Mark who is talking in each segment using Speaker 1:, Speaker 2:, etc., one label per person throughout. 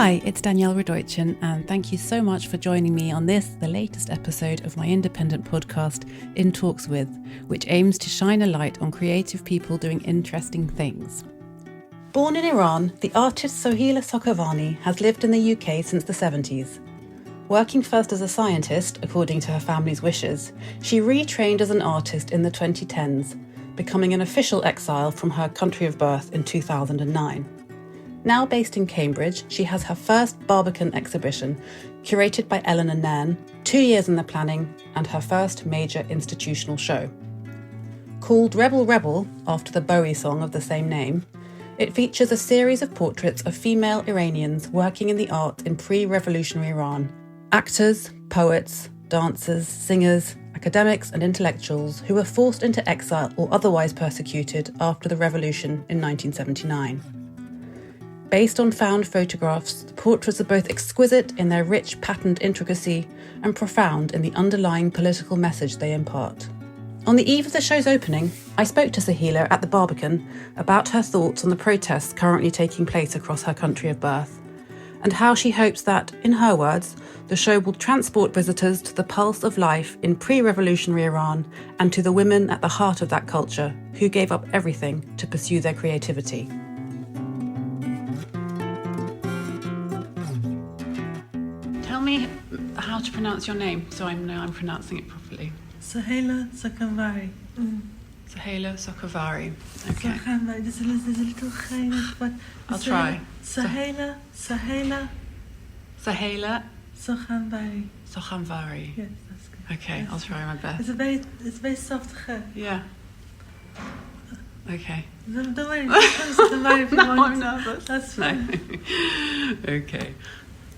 Speaker 1: Hi, it's Danielle and thank you so much for joining me on this, the latest episode of my independent podcast, In Talks With, which aims to shine a light on creative people doing interesting things. Born in Iran, the artist Soheila Sokhanvari has lived in the UK since the 70s. Working first as a scientist, according to her family's wishes, she retrained as an artist in the 2010s, becoming an official exile from her country of birth in 2009. Now based in Cambridge, she has her first Barbican exhibition, curated by Eleanor Nairne, 2 years in the planning, and her first major institutional show. Called Rebel Rebel, after the Bowie song of the same name, it features a series of portraits of female Iranians working in the arts in pre-revolutionary Iran. Actors, poets, dancers, singers, academics and intellectuals who were forced into exile or otherwise persecuted after the revolution in 1979. Based on found photographs, the portraits are both exquisite in their rich patterned intricacy and profound in the underlying political message they impart. On the eve of the show's opening, I spoke to Soheila at the Barbican about her thoughts on the protests currently taking place across her country of birth, and how she hopes that, in her words, the show will transport visitors to the pulse of life in pre-revolutionary Iran and to the women at the heart of that culture who gave up everything to pursue their creativity. Tell me how to pronounce your name so I know I'm pronouncing it properly.
Speaker 2: Soheila Sokhanvari.
Speaker 1: Soheila Sokhanvari. Okay.
Speaker 2: Sokhanvari. There's a little K, but
Speaker 1: I'll try.
Speaker 2: Soheila Sokhanvari.
Speaker 1: Sokhanvari.
Speaker 2: Yes, that's good.
Speaker 1: Okay,
Speaker 2: yes.
Speaker 1: I'll try my best.
Speaker 2: It's very soft K.
Speaker 1: Yeah. Okay.
Speaker 2: Don't worry. Sokhanvari if you want.
Speaker 1: I'm nervous.
Speaker 2: That's fine.
Speaker 1: No. Okay.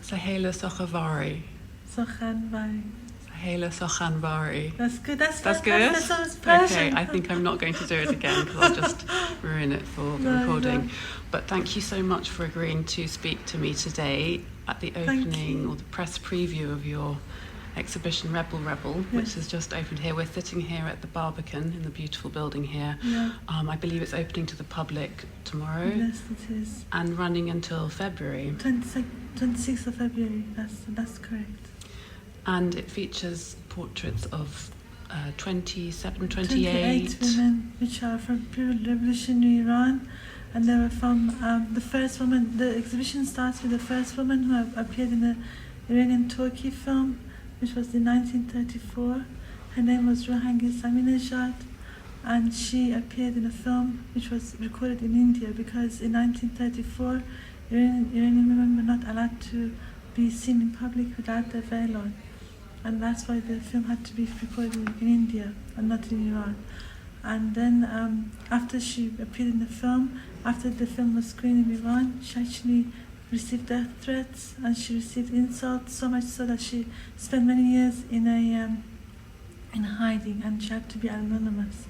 Speaker 1: Soheila Sokhanvari.
Speaker 2: Sokhanvari.
Speaker 1: Soheila Sokhanvari.
Speaker 2: That's good. That's
Speaker 1: good?
Speaker 2: That sounds perfect.
Speaker 1: Okay, I think I'm not going to do it again because I'll just ruin it for the recording. No. But thank you so much for agreeing to speak to me today at the opening or the press preview of your exhibition Rebel Rebel, yes, which has just opened here. We're sitting here at the Barbican in the beautiful building here.
Speaker 2: Yeah.
Speaker 1: I believe it's opening to the public tomorrow.
Speaker 2: Yes, it is.
Speaker 1: And running until February.
Speaker 2: 26th of February, that's correct.
Speaker 1: And it features portraits of 28
Speaker 2: women, which are from pre-revolutionary Iran, and they were from the first woman. The exhibition starts with the first woman who appeared in the Iranian Turkey film, which was in 1934. Her name was Rohangi Saminejad, and she appeared in a film which was recorded in India because in 1934 Iranian women were not allowed to be seen in public without their veil on, and that's why the film had to be recorded in India and not in Iran. And then after she appeared in the film, after the film was screened in Iran, she actually received death threats and she received insults, so much so that she spent many years in hiding, and she had to be anonymous.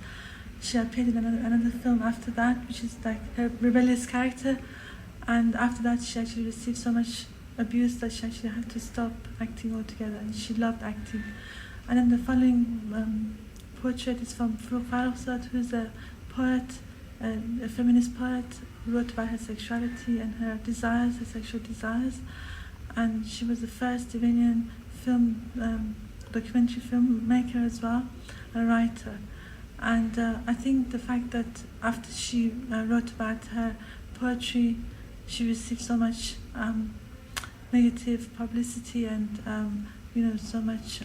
Speaker 2: She appeared in another film after that, which is like her rebellious character, and after that she actually received so much abuse that she actually had to stop acting altogether, and she loved acting. And then the following portrait is from Farrokhzad, who's a poet, a feminist poet, who wrote about her sexuality and her desires, her sexual desires. And she was the first Iranian documentary filmmaker as well, a writer. And I think the fact that after she wrote about her poetry, she received so much negative publicity and so much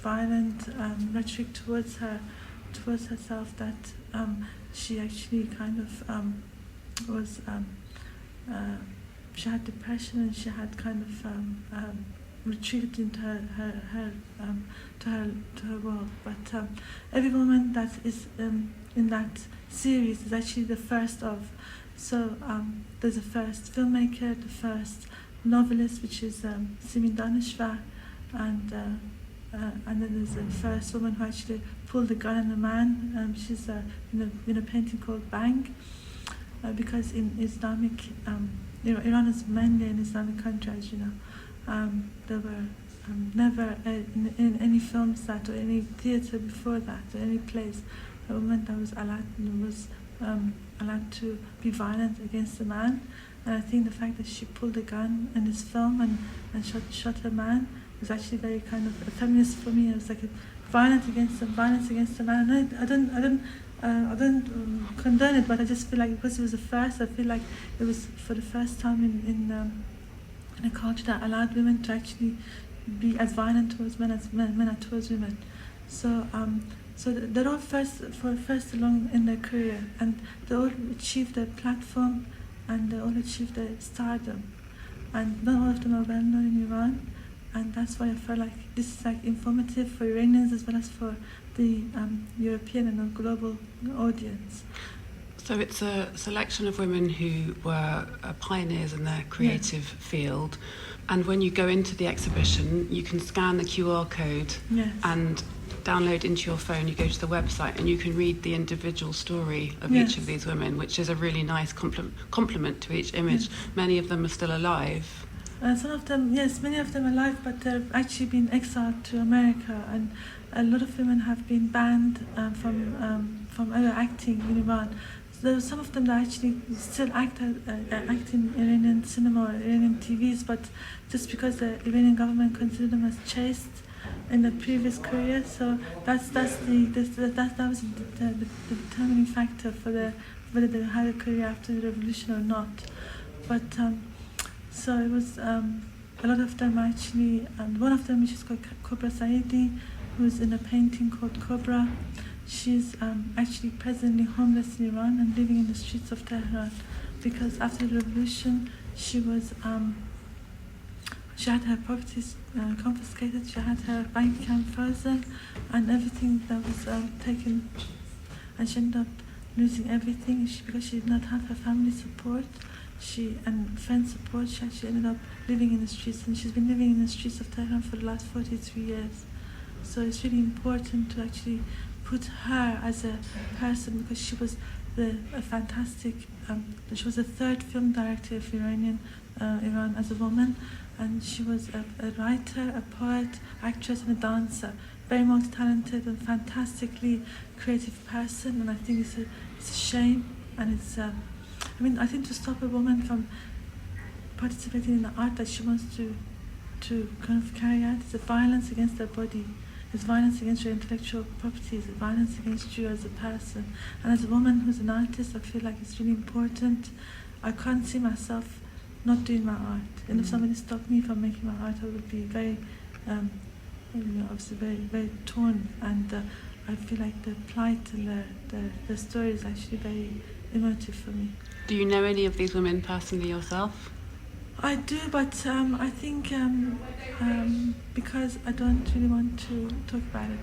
Speaker 2: violent rhetoric towards herself that she actually kind of was she had depression, and she had kind of retreated into her world. But every woman that is in that series is actually the first of. So there's a first filmmaker, the first novelist, which is Simin Daneshvar, and then there's the first woman who actually pulled a gun on a man. She's in a painting called Bang, because in Islamic, Iran is mainly an Islamic country, as you know. There were never in any films that, or any theatre before that, or any place, a woman that was allowed was allowed to be violent against a man. And I think the fact that she pulled a gun in this film and shot a man was actually very kind of a feminist for me. It was like violence against a man. And I don't condone it, but I just feel like because it was the first, I feel like it was for the first time in a culture that allowed women to actually be as violent towards men as men are towards women. So they're all first along in their career, and they all achieved their platform, and they all achieved their stardom. And not all of them are well known in Iran, and that's why I felt like this is like informative for Iranians as well as for the European and the global audience.
Speaker 1: So it's a selection of women who were pioneers in their creative field, and when you go into the exhibition, you can scan the QR code and download into your phone. You go to the website and you can read the individual story of each of these women, which is a really nice complement to each image. Many of them are still alive.
Speaker 2: Some of them, many of them are alive, but they've actually been exiled to America, and a lot of women have been banned from ever acting in Iran. There are some of them that actually still act in Iranian cinema or Iranian TVs, but just because the Iranian government considered them as chaste in the previous career, so that was the determining factor for whether they had a career after the revolution or not. But so it was a lot of them actually, and one of them, which is called Cobra Saidi, who's in a painting called Cobra. She's actually presently homeless in Iran and living in the streets of Tehran, because after the revolution she had her properties confiscated, she had her bank account frozen, and everything that was taken, and she ended up losing everything because she did not have her family support and friend support. She actually ended up living in the streets, and she's been living in the streets of Tehran for the last 43 years. So it's really important to actually put her as a person, because she was a fantastic, she was the third film director of Iran as a woman, and she was a writer, a poet, actress and a dancer, very multi-talented and fantastically creative person. And I think it's a shame, and I think to stop a woman from participating in the art that she wants to kind of carry out is a violence against her body. It's violence against your intellectual properties, it's violence against you as a person. And as a woman who's an artist, I feel like it's really important. I can't see myself not doing my art. And if somebody stopped me from making my art, I would be very, obviously very, very torn. And I feel like the plight and the story is actually very emotive for me.
Speaker 1: Do you know any of these women personally yourself?
Speaker 2: I do, but I think because I don't really want to talk about it,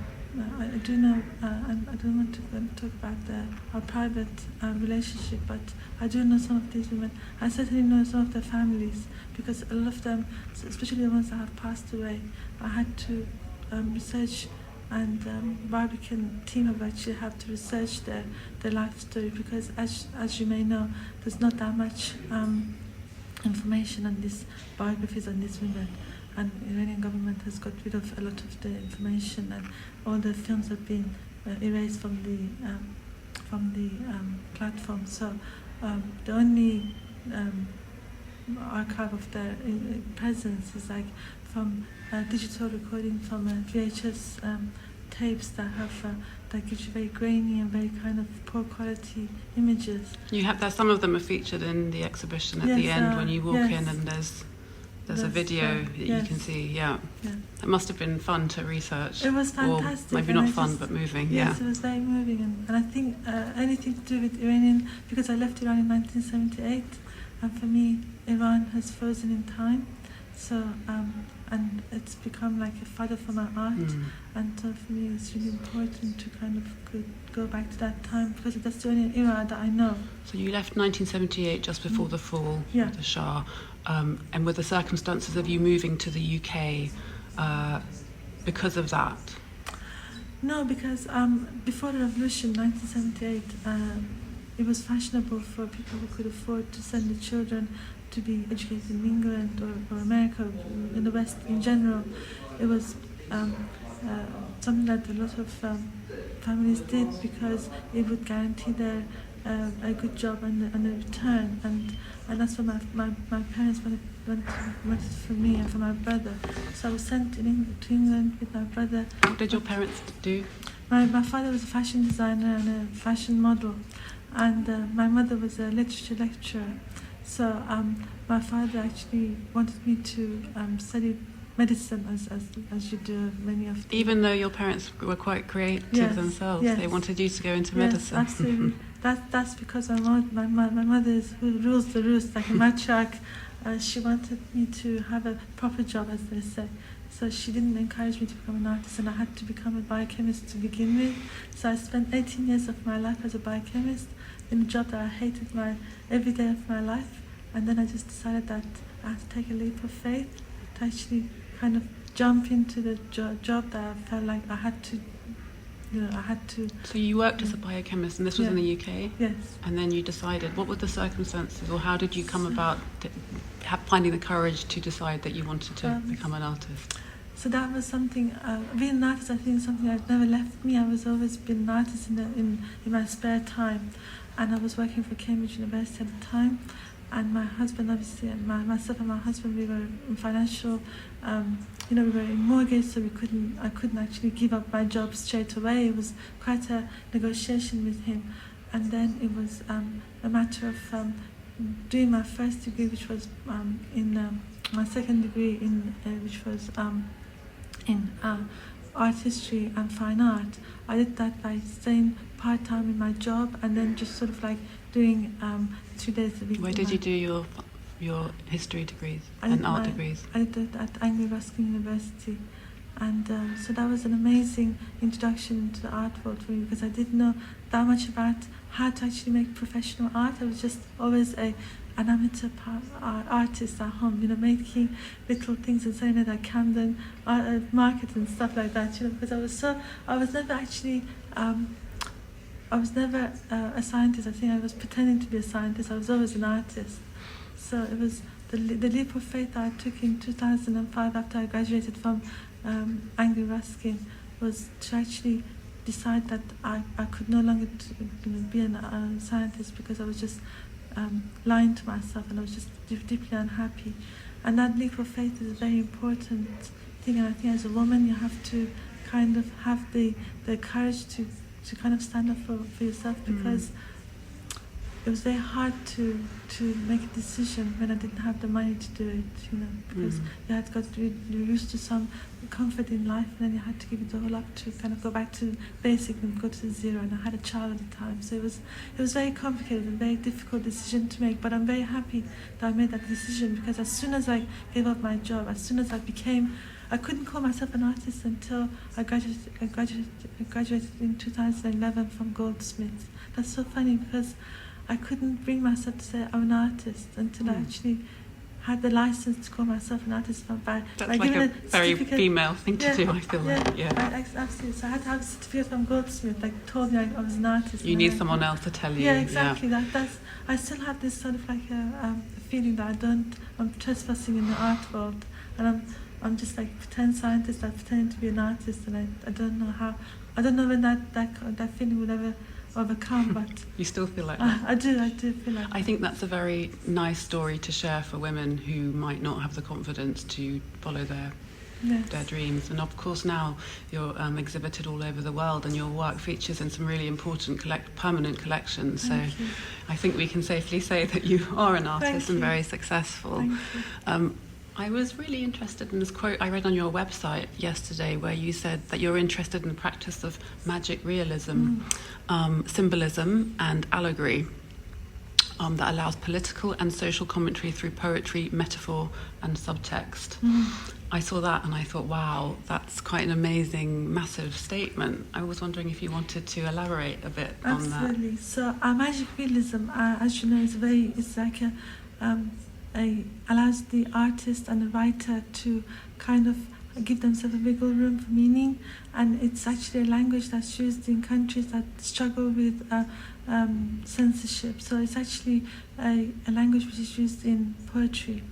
Speaker 2: I do know, and I don't want to talk about our private relationship, but I do know some of these women. I certainly know some of their families, because a lot of them, especially the ones that have passed away, I had to research, and Barbican team have actually had to research their life story, because as you may know, there's not that much information on these biographies on these women, and the Iranian government has got rid of a lot of the information, and all the films have been erased from the platform. So the only archive of their presence is like from digital recording from VHS tapes that gives you very grainy and very kind of poor quality images.
Speaker 1: Some of them are featured in the exhibition at the end when you walk in, and there's a video that you can see. Yeah. It must have been fun to research.
Speaker 2: It was fantastic.
Speaker 1: Or maybe not fun, but moving.
Speaker 2: Yes, it was very moving, and I think anything to do with Iranian, because I left Iran in 1978, and for me, Iran has frozen in time. So and it's become like a father for my art, and so for me it's really important to kind of go back to that time, because that's the only era that I know.
Speaker 1: So you left 1978 just before the fall of the Shah, and with the circumstances of you moving to the UK because of that?
Speaker 2: No, because before the revolution, 1978, it was fashionable for people who could afford to send their children to be educated in England or America, in the West in general. It was something that a lot of families did, because it would guarantee their a good job and a return, and that's what my parents wanted for me and for my brother. So I was sent to England with my brother.
Speaker 1: What did your parents do?
Speaker 2: My father was a fashion designer and a fashion model, and my mother was a literature lecturer. So my father actually wanted me to study medicine, as you do many of them.
Speaker 1: Even though your parents were quite creative themselves, they wanted you to go into medicine.
Speaker 2: Yes, absolutely. That's because my mother is who rules the roost, like a matriarch. She wanted me to have a proper job, as they say. So she didn't encourage me to become an artist, and I had to become a biochemist to begin with. So I spent 18 years of my life as a biochemist in a job that I hated every day of my life. And then I just decided that I had to take a leap of faith to actually kind of jump into the job that I felt like I had to.
Speaker 1: So you worked as a biochemist, and this was in the UK?
Speaker 2: Yes.
Speaker 1: And then you decided, what were the circumstances, or how did you come about finding the courage to decide that you wanted to become an artist?
Speaker 2: So that was something, being an artist, I think, is something that never left me. I was always been an artist in my spare time. And I was working for Cambridge University at the time. And my husband, obviously, and myself and my husband, we were in financial, we were in mortgage, so I couldn't actually give up my job straight away. It was quite a negotiation with him. And then it was a matter of doing my first degree, which was my second degree, which was in art history and fine art. I did that by staying part-time in my job and then just sort of like doing 2 days a week.
Speaker 1: Where did you do your history degrees and art degrees?
Speaker 2: I did it at Anglo-Ruskin University. And so that was an amazing introduction to the art world for me, because I didn't know that much about how to actually make professional art. I was just always an amateur artist at home, making little things and selling it at Camden Market and stuff like that, because I was never actually, I was never a scientist. I think I was pretending to be a scientist. I was always an artist. So it was the leap of faith that I took in 2005 after I graduated from Anglo-Ruskin, was to actually decide that I could no longer be a scientist, because I was just lying to myself, and I was just deeply unhappy. And that leap of faith is a very important thing, and I think as a woman you have to kind of have the courage to kind of stand up for yourself, because it was very hard to make a decision when I didn't have the money to do it, because you had got used to some comfort in life, and then you had to give it all up to kind of go back to basic and go to zero. And I had a child at the time, so it was very complicated and very difficult decision to make. But I'm very happy that I made that decision, because as soon as I gave up my job, as soon as I couldn't call myself an artist until I graduated in 2011 from Goldsmiths. That's so funny, because I couldn't bring myself to say I'm an artist until I actually had the license to call myself an artist.
Speaker 1: That's like a very female thing to do, I feel like. Yeah,
Speaker 2: absolutely. So I had to have a certificate from Goldsmith, like told me I was an artist.
Speaker 1: You need someone else to tell you.
Speaker 2: Yeah, exactly. Yeah. I still have this sort of like a feeling that I'm trespassing in the art world, and I'm just like pretend scientist, I'm pretending to be an artist, and I don't know when that feeling would ever overcome, but
Speaker 1: you still feel like that?
Speaker 2: I do feel like that.
Speaker 1: I think that's a very nice story to share for women who might not have the confidence to follow their dreams. And of course now you're exhibited all over the world, and your work features in some really important permanent collections. So I think we can safely say that you are an artist and very successful. I was really interested in this quote I read on your website yesterday, where you said that you're interested in the practice of magic realism, symbolism and allegory that allows political and social commentary through poetry, metaphor and subtext. I saw that and I thought, wow, that's quite an amazing, massive statement. I was wondering if you wanted to elaborate a bit on that.
Speaker 2: Absolutely. So magic realism, as you know, it's like allows the artist and the writer to kind of give themselves a wiggle room for meaning, and it's actually a language that's used in countries that struggle with censorship. So it's actually a language which is used in poetry,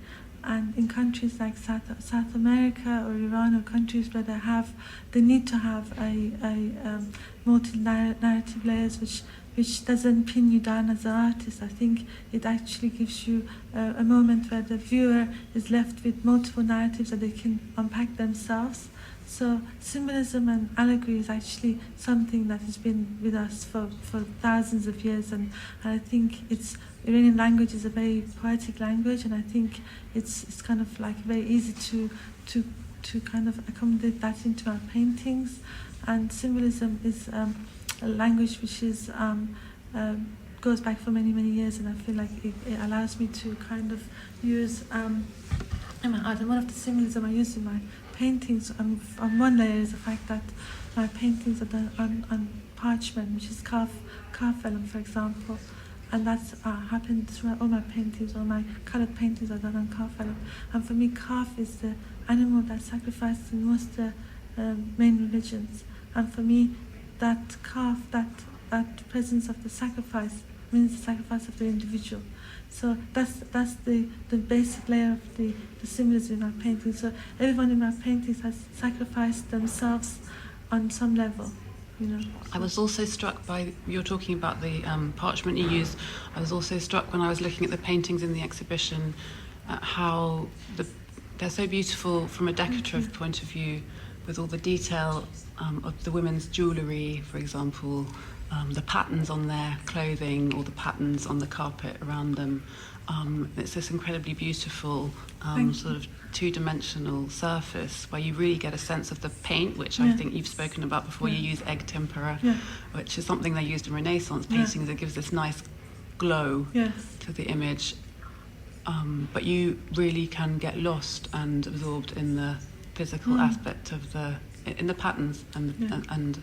Speaker 2: and in countries like South America or Iran, or countries where they need to have a multi-narrative layers which which doesn't pin you down as an artist. I think it actually gives you a moment where the viewer is left with multiple narratives that they can unpack themselves. So symbolism and allegory is actually something that has been with us for thousands of years, and I think Iranian language is a very poetic language, and I think it's kind of like very easy to kind of accommodate that into our paintings. And symbolism is a language which is goes back for many years, and I feel like it allows me to kind of use in my art. And one of the symbolism I use in my paintings on one layer is the fact that my paintings are done on parchment, which is calf vellum, for example, and that's happened throughout all my paintings. All my coloured paintings are done on calf vellum, and for me, calf is the animal that's sacrificed in most main religions, and for me, that calf, that presence of the sacrifice means the sacrifice of the individual. So that's the basic layer of the symbolism in my paintings. So everyone in my paintings has sacrificed themselves on some level, you know.
Speaker 1: I was also struck by, you're talking about the parchment you use, I was also struck when I was looking at the paintings in the exhibition at how they're so beautiful from a decorative point of view, with all the detail of the women's jewellery, for example, the patterns on their clothing or the patterns on the carpet around them. It's this incredibly beautiful sort of two-dimensional surface where you really get a sense of the paint, which I think you've spoken about before. You use egg tempera, which is something they used in Renaissance paintings. It gives this nice glow to the image. But you really can get lost and absorbed in the physical aspect of in the patterns, and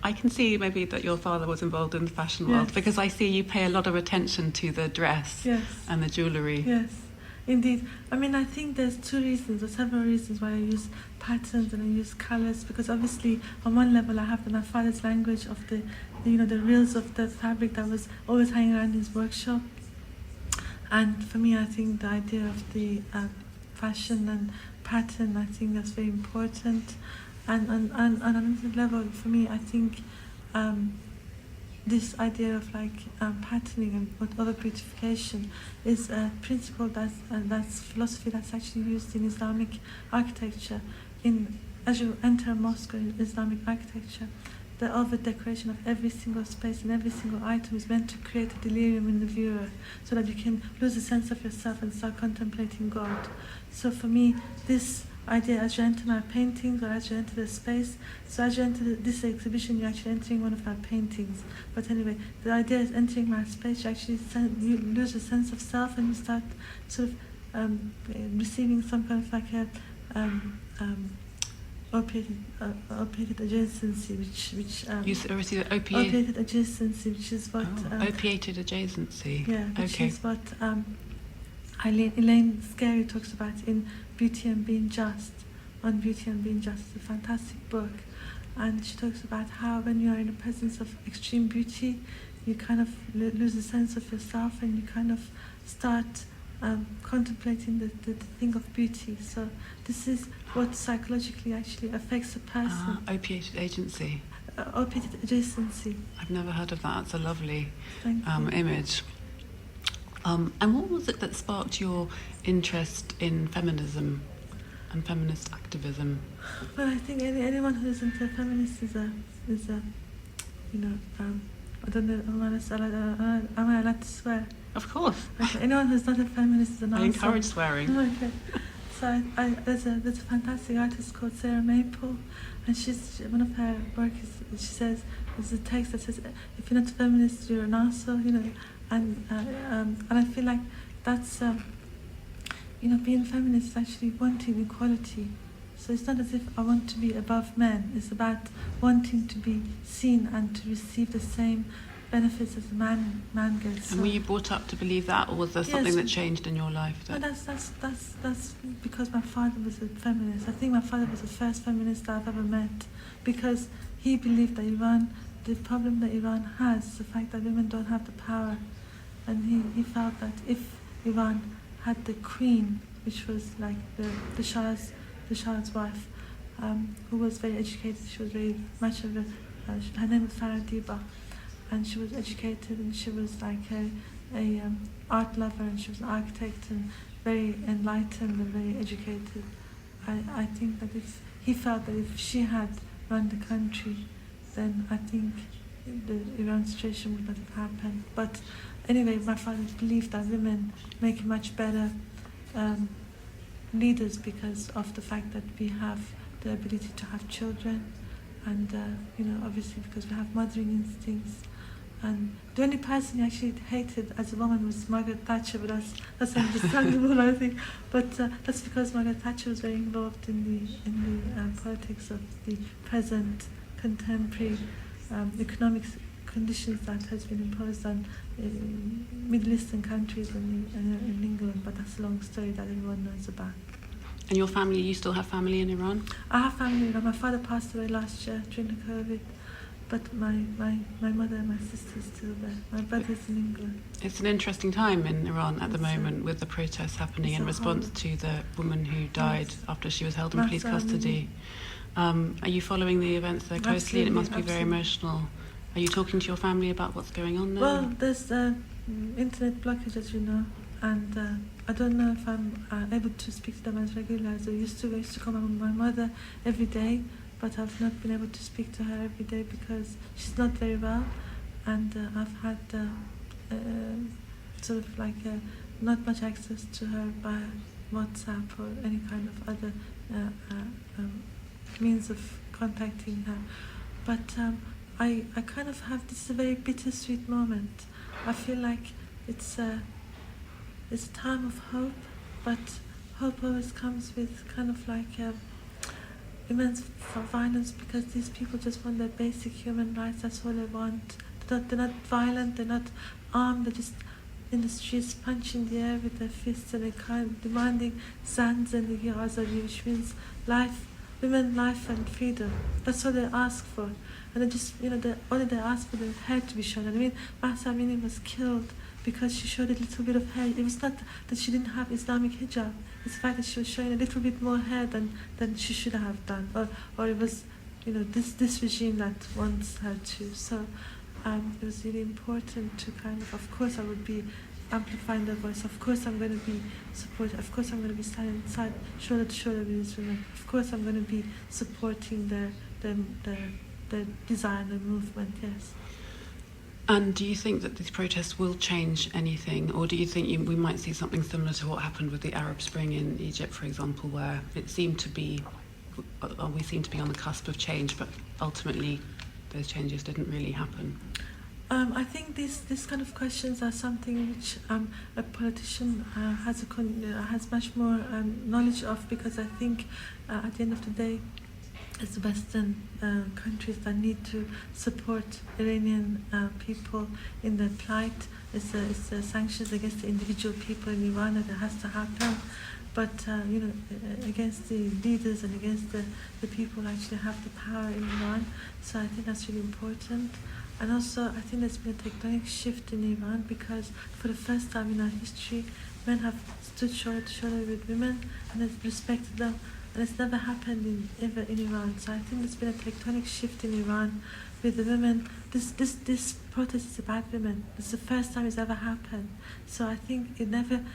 Speaker 1: I can see maybe that your father was involved in the fashion world, because I see you pay a lot of attention to the dress and the jewellery.
Speaker 2: Yes, indeed. I mean, I think there's two reasons or several reasons why I use patterns and I use colours, because obviously on one level I have my father's language of the reels of the fabric that was always hanging around his workshop, and for me I think the idea of the fashion and pattern, I think that's very important. And on another level, for me, I think this idea of patterning and other beautification is a principle that's philosophy that's actually used in Islamic architecture. As you enter a mosque in Islamic architecture, the over-decoration of every single space and every single item is meant to create a delirium in the viewer, so that you can lose a sense of yourself and start contemplating God. So for me, this idea, as you enter my paintings or as you enter the space, so as you enter this exhibition, you're actually entering one of my paintings. But anyway, the idea is entering my space, you lose a sense of self, and you start sort of receiving some kind of like a opiated adjacency, which
Speaker 1: you receive
Speaker 2: opiated adjacency, which is what
Speaker 1: opiated adjacency.
Speaker 2: Yeah, which is what Elaine Scarry talks about in Beauty and Being Just. On Beauty and Being Just, it's a fantastic book, and she talks about how when you are in the presence of extreme beauty, you kind of lose a sense of yourself, and you kind of start contemplating the thing of beauty. So this is what psychologically actually affects a person.
Speaker 1: Opiated agency.
Speaker 2: Opiated adjacency.
Speaker 1: I've never heard of that. It's a lovely image. And what was it that sparked your interest in feminism and feminist activism?
Speaker 2: Well, I think anyone who isn't a feminist is a I don't know, am I allowed to swear?
Speaker 1: Of course.
Speaker 2: Okay. Anyone who's not a feminist is an arsehole.
Speaker 1: I encourage swearing.
Speaker 2: Okay. So there's a fantastic artist called Sarah Maple, and one of her work she says, there's a text that says, if you're not a feminist, you're an arsehole, and I feel like that's being feminist is actually wanting equality. So it's not as if I want to be above men. It's about wanting to be seen and to receive the same benefits as a man gets.
Speaker 1: And were you brought up to believe that, or was there something that changed in your life?
Speaker 2: No, that's because my father was a feminist. I think my father was the first feminist that I've ever met, because he believed that the problem that Iran has is the fact that women don't have the power, and he felt that if Iran had the queen, which was like the Shah's wife, who was very educated, she was very much of her name was Faradiba, and she was educated, and she was like a art lover, and she was an architect and very enlightened and very educated. I think that if he felt that if she had run the country, then I think the Iran situation would not have happened. But anyway, my father believed that women make much better leaders because of the fact that we have the ability to have children, and obviously because we have mothering instincts. And the only person he actually hated as a woman was Margaret Thatcher, but that's understandable, I think. But that's because Margaret Thatcher was very involved in the politics of the present contemporary economic conditions that has been imposed on Middle Eastern countries and in England. But that's a long story that everyone knows about.
Speaker 1: And your family, you still have family in Iran?
Speaker 2: I have family in Iran. My father passed away last year during the COVID. But my mother and my sister are still there. My brother's in England.
Speaker 1: It's an interesting time in Iran at the moment with the protests happening in response to the woman who died after she was held in police custody. Are you following the events there closely? It must be very emotional. Are you talking to your family about what's going on there?
Speaker 2: Well, there's internet blockage, as you know, and I don't know if I'm able to speak to them as regularly as I used to. I used to come home with my mother every day, but I've not been able to speak to her every day because she's not very well, and I've had sort of like not much access to her by WhatsApp or any kind of other means of contacting her. But I kind of have this very bittersweet moment. I feel like it's a time of hope, but hope always comes with kind of like immense violence, because these people just want their basic human rights. That's all they want. They're not violent, they're not armed, they're just in the streets punching the air with their fists, and they're demanding Zan Zendegi Azadi, which means life, women, life and freedom. That's all they ask for. And they just, only they ask for their hair to be shown. And I mean, Mahsa Amini was killed because she showed a little bit of hair. It was not that she didn't have Islamic hijab. It's the fact that she was showing a little bit more hair than she should have done. Or it was, this regime that wants her to. So it was really important to kind of course I would be amplifying their voice. Of course I'm going to be supportive. Of course I'm going to be standing side, shoulder to shoulder with these women. Of course I'm going to be supporting their desire and their movement, yes.
Speaker 1: And do you think that these protests will change anything, or do you think we might see something similar to what happened with the Arab Spring in Egypt, for example, where we seem to be on the cusp of change, but ultimately those changes didn't really happen?
Speaker 2: I think these kind of questions are something which a politician has much more knowledge of, because I think at the end of the day, it's the Western countries that need to support Iranian people in their plight. It's the sanctions against the individual people in Iran that has to happen. But against the leaders and against the people who actually have the power in Iran. So I think that's really important. And also I think there's been a tectonic shift in Iran, because for the first time in our history, men have stood shoulder to shoulder with women and have respected them. And it's never happened ever in Iran. So I think there's been a tectonic shift in Iran with the women. This protest is about women. It's the first time it's ever happened. So I think it never,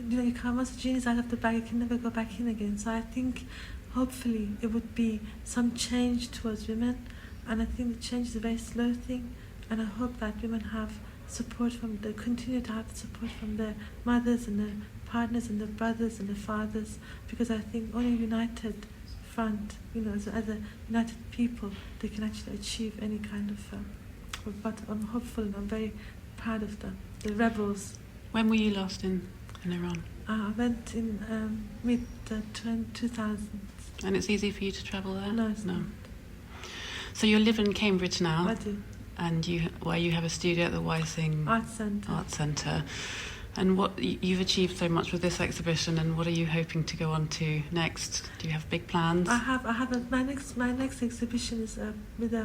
Speaker 2: you can't, once a genie is out of the bag, it can never go back in again. So I think hopefully it would be some change towards women. And I think the change is a very slow thing. And I hope that women have support they continue to have support from their mothers and their partners and their brothers and their fathers, because I think only united front, as a united people, they can actually achieve any kind of. But I'm hopeful and I'm very proud of them, the rebels.
Speaker 1: When were you last in Iran?
Speaker 2: I went in mid-2000s.
Speaker 1: And it's easy for you to travel there?
Speaker 2: No, it's not.
Speaker 1: So you live in Cambridge now?
Speaker 2: I do.
Speaker 1: And you have a studio at the Wysing
Speaker 2: Art Centre.
Speaker 1: And what you've achieved so much with this exhibition, and what are you hoping to go on to next? Do you have big plans?
Speaker 2: I have. My next exhibition is with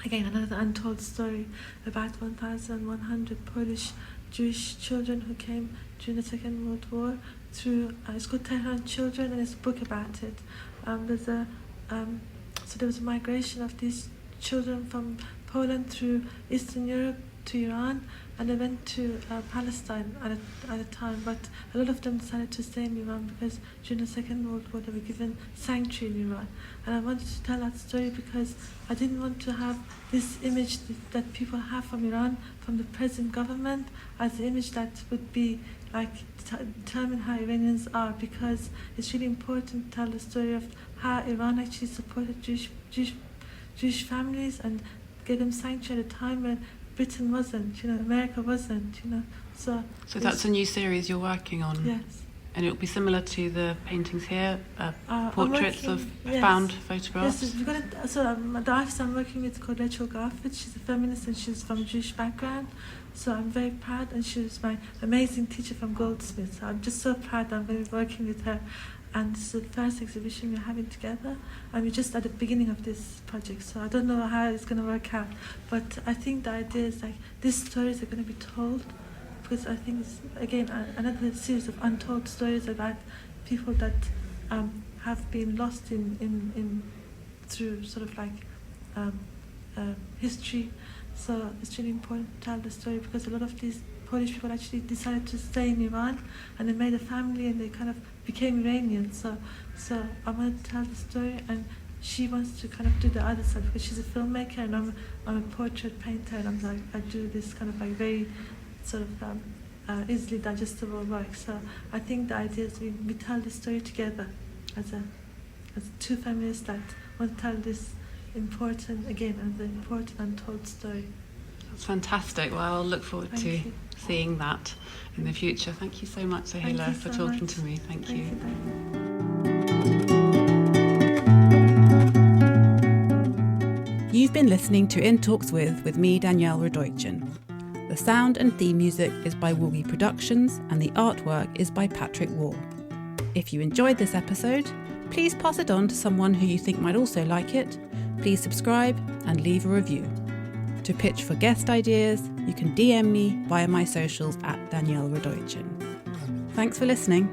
Speaker 2: again another untold story about 1,100 Polish Jewish children who came during the Second World War. It's called Tehran Children, and it's a book about it. So there was a migration of these children from Poland through Eastern Europe to Iran, and they went to Palestine at a time, but a lot of them decided to stay in Iran because during the Second World War they were given sanctuary in Iran. And I wanted to tell that story because I didn't want to have this image that people have from Iran, from the present government, as the image that would be like determine how Iranians are, because it's really important to tell the story of how Iran actually supported Jewish families and gave them sanctuary at a time when Britain wasn't, America wasn't, So
Speaker 1: that's a new series you're working on?
Speaker 2: Yes.
Speaker 1: And it will be similar to the paintings here, portraits of found photographs?
Speaker 2: Yes, the artist I'm working with is called Rachel Garfield. She's a feminist and she's from Jewish background. So I'm very proud, and she was my amazing teacher from Goldsmith. So I'm just so proud that I'm going to be working with her. And this is the first exhibition we're having together, and we're just at the beginning of this project, so I don't know how it's going to work out, but I think the idea is like these stories are going to be told, because I think it's again another series of untold stories about people that have been lost in through sort of like history. So it's really important to tell the story, because a lot of these Polish people actually decided to stay in Iran, and they made a family and they kind of became Iranians. So I want to tell the story, and she wants to kind of do the other side, because she's a filmmaker and I'm a portrait painter, and I'm like, I do this kind of like very sort of easily digestible work. So I think the idea is we tell this story together as two feminists that want to tell this important untold story.
Speaker 1: That's fantastic. Well, I'll look forward to seeing that in the future. Thank you so much, Soheila, for talking to me. Thank you. You've been listening to In Talks with me, Danielle Radoichin. The sound and theme music is by Woogie Productions, and the artwork is by Patrick Wall. If you enjoyed this episode, please pass it on to someone who you think might also like it. Please subscribe and leave a review. To pitch for guest ideas, you can DM me via my socials at Danielle Radoichin. Thanks for listening.